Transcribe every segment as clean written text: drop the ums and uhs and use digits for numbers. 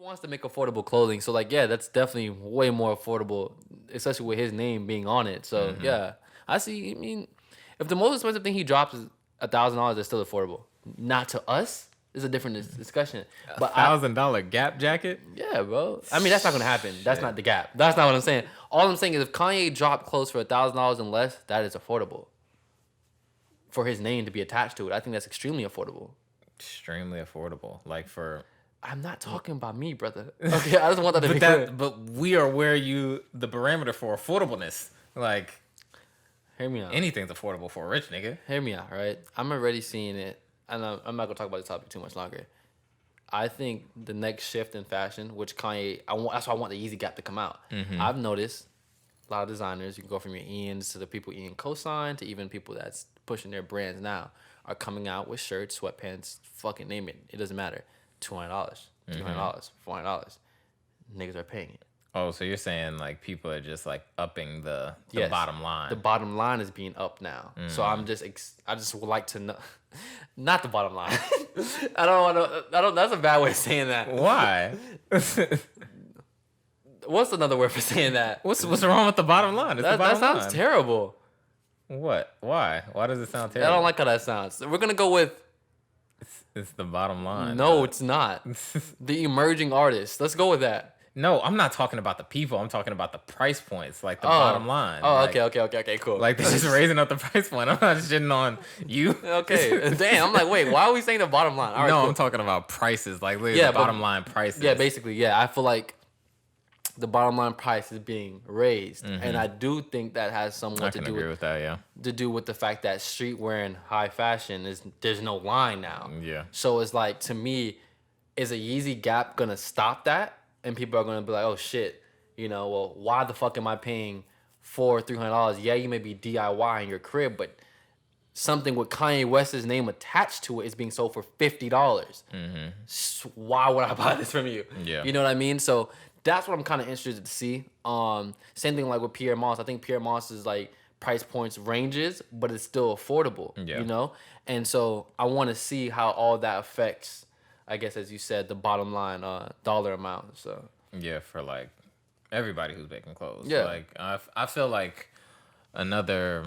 wants to make affordable clothing. So like, yeah, that's definitely way more affordable, especially with his name being on it. So yeah, I see. I mean, if the most expensive thing he drops is $1,000, it's still affordable. Not to us. It's a different discussion. But $1,000 Gap jacket? Yeah, bro. I mean, that's not gonna happen. That's not the Gap. That's not what I'm saying. All I'm saying is if Kanye dropped clothes for $1,000 and less, that is affordable. For his name to be attached to it, I think that's extremely affordable. Extremely affordable. Like for... I'm not talking about me, brother. Okay, I just want that to be clear. But we are where the parameter for affordableness. Like, hear me out. Anything's affordable for a rich nigga. Hear me out, right? I'm already seeing it. And I'm not gonna talk about this topic too much longer. I think the next shift in fashion, which Kanye, that's why I want the Yeezy Gap to come out. I've noticed a lot of designers. You can go from your Ians to the people Ian co-signed to even people that's pushing their brands now are coming out with shirts, sweatpants, fucking name it. It doesn't matter. $200, $300, $400. Niggas are paying it. Oh, so you're saying like people are just like upping the bottom line. The bottom line is being up now. So I just would like to know, not the bottom line. I don't. That's a bad way of saying that. Why? What's another word for saying that? What's wrong with the bottom line? That sounds terrible. What? Why? Why does it sound terrible? I don't like how that sounds. We're gonna go with. It's the bottom line. No, it's not. The emerging artists. Let's go with that. No, I'm not talking about the people. I'm talking about the price points, like the bottom line. Oh, like, okay, cool. Like they're just raising up the price point. I'm not shitting on you. Okay, damn. I'm like, wait, why are we saying the bottom line? All right, no, cool. I'm talking about prices, like the bottom line prices. Yeah, basically, yeah. I feel like the bottom line price is being raised, and I do think that has somewhat to do with that. Yeah, to do with the fact that streetwear and high fashion there's no line now. Yeah. So it's like, to me, is a Yeezy Gap gonna stop that? And people are gonna be like, oh shit, well, why the fuck am I paying $300? Yeah, you may be DIY in your crib, but something with Kanye West's name attached to it is being sold for $50. So why would I buy this from you? Yeah. You know what I mean? So that's what I'm kind of interested to see. Same thing like with Pierre Moss. I think Pierre Moss's like price points ranges, but it's still affordable. Yeah. And so I want to see how all that affects, I guess, as you said, the bottom line dollar amount. So yeah, for like everybody who's making clothes. Yeah. Like I feel like another,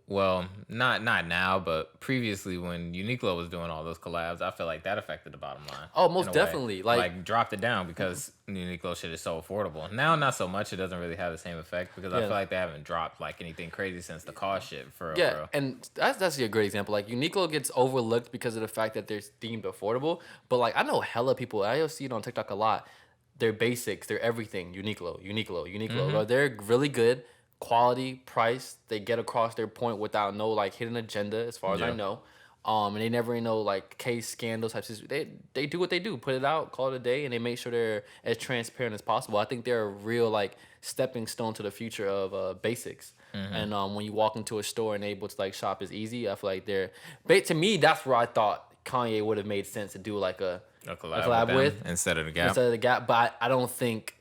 well, not now, but previously when Uniqlo was doing all those collabs, I feel like that affected the bottom line. Oh, most definitely. Like dropped it down because Uniqlo shit is so affordable. Now, not so much. It doesn't really have the same effect because I feel like they haven't dropped like anything crazy since the car shit for real. And that's a great example. Like Uniqlo gets overlooked because of the fact that they're themed affordable. But like I know hella people. I see it on TikTok a lot. They're basics. They're everything. Uniqlo. Bro, they're really good. Quality, price, they get across their point without no like hidden agenda, as far as I know. And they never like case scandals types. They do what they do, put it out, call it a day, and they make sure they're as transparent as possible. I think they're a real like stepping stone to the future of basics. And when you walk into a store and able to like shop is easy, I feel like to me that's where I thought Kanye would have made sense to do like a collab with instead of the Gap. But I don't think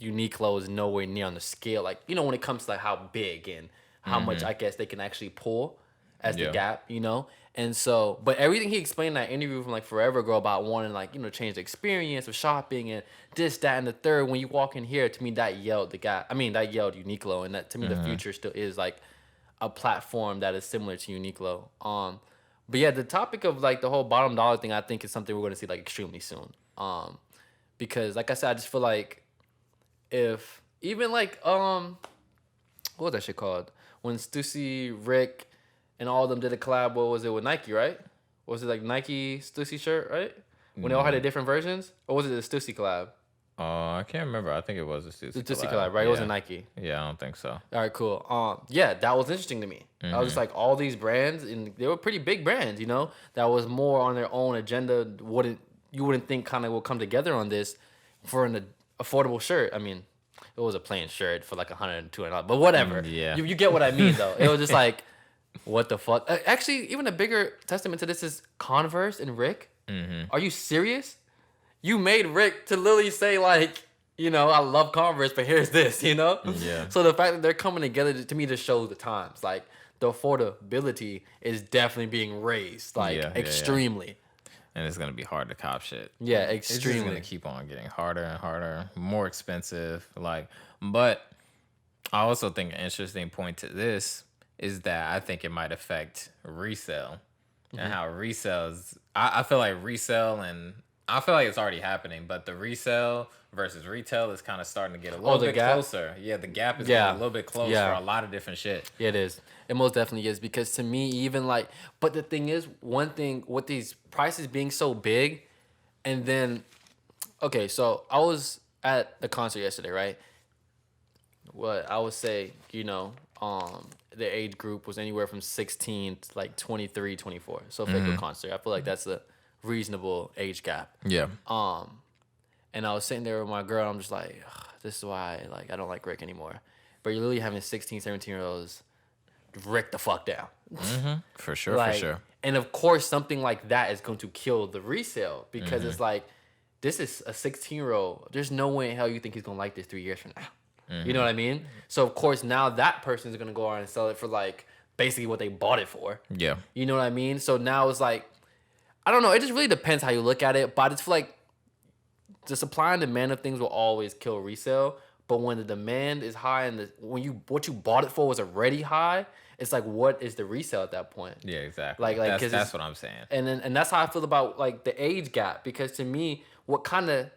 Uniqlo is nowhere near on the scale, like when it comes to like how big and how much I guess they can actually pull as the Gap, and so, but everything he explained in that interview from like forever ago about wanting like change the experience of shopping and this, that, and the third. When you walk in here, to me that yelled the Gap. I mean that yelled Uniqlo, and that to me the future still is like a platform that is similar to Uniqlo. But yeah, the topic of like the whole bottom dollar thing, I think is something we're going to see like extremely soon. Because like I said, I just feel like if even like what was that shit called when Stussy, Rick, and all of them did a collab? What was it with Nike, right? Was it like Nike Stussy shirt, right? When they all had the different versions, or was it the Stussy collab? I can't remember. I think it was a Stussy collab, right? Yeah. It wasn't Nike. Yeah, I don't think so. All right, cool. Yeah, that was interesting to me. I was just like, all these brands, and they were pretty big brands, that was more on their own agenda. You wouldn't think kind of will come together on this for an affordable shirt. I mean, it was a plain shirt for like $100, $200, but whatever. Yeah. You get what I mean, though. It was just like, what the fuck? Actually, even a bigger testament to this is Converse and Rick. Are you serious? You made Rick to literally say like, I love Converse, but here's this, Yeah. So the fact that they're coming together to me just shows the times. Like the affordability is definitely being raised, like extremely. and it's gonna be hard to cop shit. Yeah, It's just extremely. gonna keep on getting harder and harder, more expensive. But I also think an interesting point to this is that I think it might affect resale and how resales. I feel like resale, and I feel like it's already happening, but the resale versus retail is kind of starting to get a little bit closer. Yeah, the gap is getting a little bit close for a lot of different shit. Yeah, it is. It most definitely is, because to me, even like, but the thing is, one thing with these prices being so big, and then, okay, so I was at the concert yesterday, right? What I would say, the age group was anywhere from 16 to like 23, 24. So Faker concert, I feel like that's a reasonable age gap. Yeah. And I was sitting there with my girl, and I'm just like, "Ugh, this is why I don't like Rick anymore." But you're literally having 16, 17-year-olds Rick the fuck down. For sure, for sure. And of course, something like that is going to kill the resale, because it's like, this is a 16-year-old. There's no way in hell you think he's going to like this 3 years from now. You know what I mean? So, of course, now that person is going to go out and sell it for like basically what they bought it for. Yeah. You know what I mean? So now it's like, I don't know. It just really depends how you look at it. But I just feel like the supply and demand of things will always kill resale. But when the demand is high and what you bought it for was already high, it's like, what is the resale at that point? Yeah, exactly. That's what I'm saying. And that's how I feel about like the age gap, because to me, what kind of,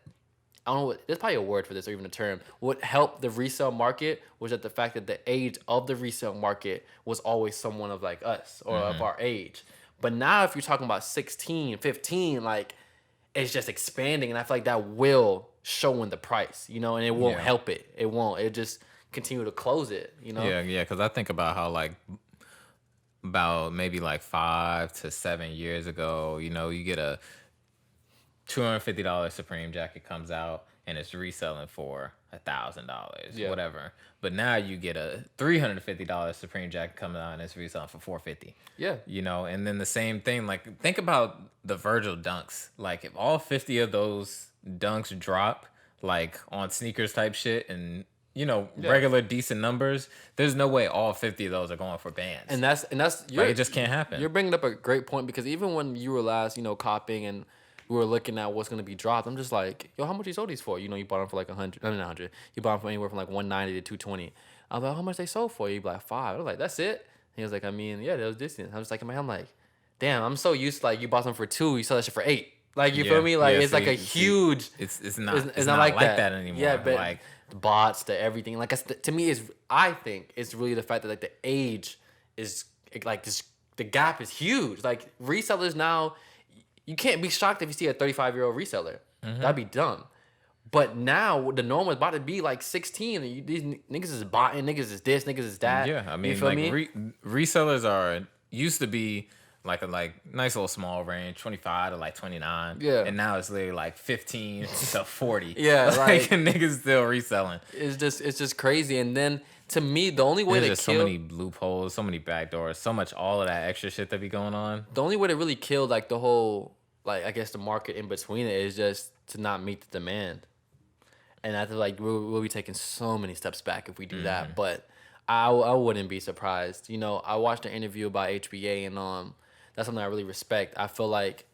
I don't know, there's probably a word for this or even a term, what helped the resale market was that the fact that the age of the resale market was always someone of like us or of our age. But now if you're talking about 16, 15, like, it's just expanding, and I feel like that will show in the price, and it won't help it. It won't. It just continue to close it, Yeah, because I think about how about maybe 5 to 7 years ago, you get a $250 Supreme jacket comes out and it's reselling for $1,000, whatever. But now you get a $350 Supreme jacket coming out and it's reselling for $450. Yeah. And then the same thing, think about the Virgil dunks. Like, if all 50 of those dunks drop on sneakers type shit and regular decent numbers, there's no way all 50 of those are going for bands. And that's it just can't happen. You're bringing up a great point, because even when you were last, copying and we were looking at what's going to be dropped, I'm just like, yo, how much you sold these for? You bought them for like 100, not 100. You bought them for anywhere from like 190 to 220. I was like, how much they sold for? You'd be like, 5. I was like, that's it? He was like, I mean, yeah, that was decent. I was like, in my head, I'm like, damn, I'm so used to you bought them for 2, you sell that shit for 8. Like, you feel me? Like, it's like a huge. It's not like that anymore. Yeah, but the bots, the everything. Like, to me, I think it's really the fact that the age is like this. The gap is huge. Like, resellers now, you can't be shocked if you see a 35-year-old reseller. That'd be dumb. But now the norm is about to be 16. And these niggas is botting, niggas is this, niggas is that. Yeah, I mean, you feel me? Resellers used to be a nice little small range, 25 to 29. Yeah. And now it's literally 15 to 40. Yeah, niggas still reselling. It's just crazy. And then to me, the only way There's just so many loopholes, so many backdoors, so much all of that extra shit that be going on. The only way to really kill the whole I guess the market in between it is just to not meet the demand. And I feel like we'll be taking so many steps back if we do that. But I wouldn't be surprised. I watched an interview about HBA, and that's something I really respect. I feel like,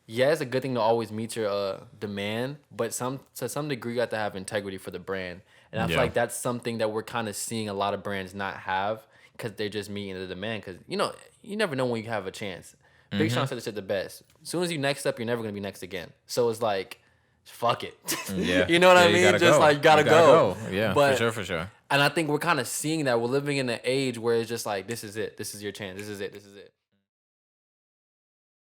yeah, it's a good thing to always meet your demand, but to some degree you have to have integrity for the brand. And I feel like that's something that we're kind of seeing a lot of brands not have, because they're just meeting the demand. Because, you never know when you have a chance. Big Sean said this shit the best. As soon as you next up, you're never going to be next again. So it's like, fuck it. Yeah. You know what I mean? Just go. You gotta go. Yeah, but, for sure. And I think we're kind of seeing that. We're living in an age where it's just this is it. This is your chance. This is it.